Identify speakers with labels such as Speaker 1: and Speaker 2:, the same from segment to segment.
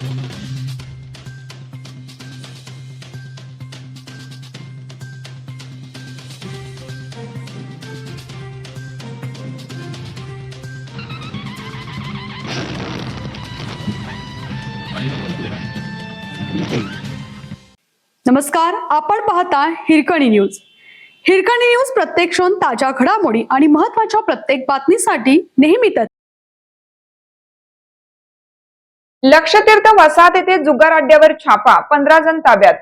Speaker 1: नमस्कार, आपण पाहता हिरकणी न्यूज. हिरकणी न्यूज प्रत्येक क्षण ताज्या घडामोडी आणि महत्त्वाच्या प्रत्येक बातमीसाठी नेहमीच.
Speaker 2: लक्षतीर्थ वसाहत येथे जुगार अड्ड्यावर छापा, 15 जण ताब्यात.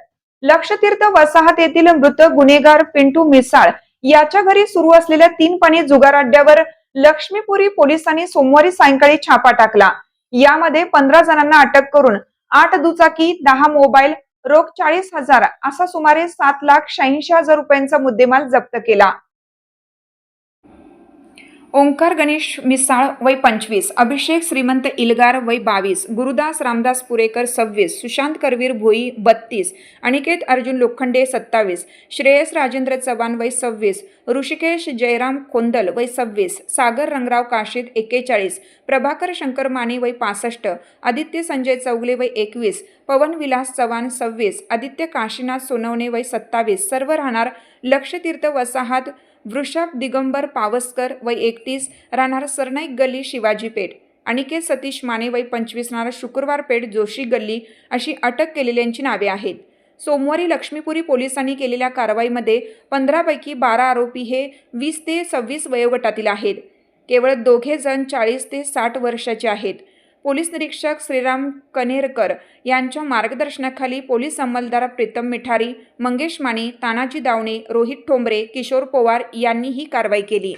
Speaker 2: लक्षतीर्थ वसाहत येथील मृत गुन्हेगार पिंटू मिसाळ याच्या घरी सुरू असलेल्या 3 पाणी जुगार अड्ड्यावर लक्ष्मीपुरी पोलिसांनी सोमवारी सायंकाळी छापा टाकला. यामध्ये 15 जणांना अटक करून 8 दुचाकी, 10 मोबाईल, रोख 40,000 असा सुमारे 7,86,000 रुपयांचा मुद्देमाल जप्त केला. ओंकार गणेश मिसाळ वय 25, अभिषेक श्रीमंत इलगार वय 22, गुरुदास रामदास पुरेकर 26, सुशांत करवीर भोई 32, अनिकेत अर्जुन लोखंडे 27, श्रेयस राजेंद्र चव्हाण वय 26, ऋषिकेश जयराम खोंदल वय 26, सागर रंगराव काशीद 41, प्रभाकर शंकर माने वय 65, आदित्य संजय चौगले वय 21, पवन विलास चव्हाण 26, आदित्य काशीनाथ सोनवणे वय 27, सर्व राहणार लक्षतीर्थ वसाहत, वृषभ दिगंबर पावसकर वय 31, राहणार सरनाईक गल्ली शिवाजी पेठ, अनिकेत सतीश माने वय 25, राहणार शुक्रवार पेठ जोशी गल्ली अशी अटक केलेल्यांची नावे आहेत. सोमवारी लक्ष्मीपुरी पोलिसांनी केलेल्या कारवाईमध्ये 15 पैकी 12 आरोपी हे 20 ते 26 वयोगटातील आहेत. केवळ 2 जण 40 ते 60 वर्षाचे आहेत. पोलीस निरीक्षक श्रीराम कनेरकर यांच्या मार्गदर्शनाखाली पोलीस अंमलदार प्रीतम मिठारी, मंगेश माने, तानाजी दावणे, रोहित ठोंबरे, किशोर पवार यांनी ही कारवाई केली.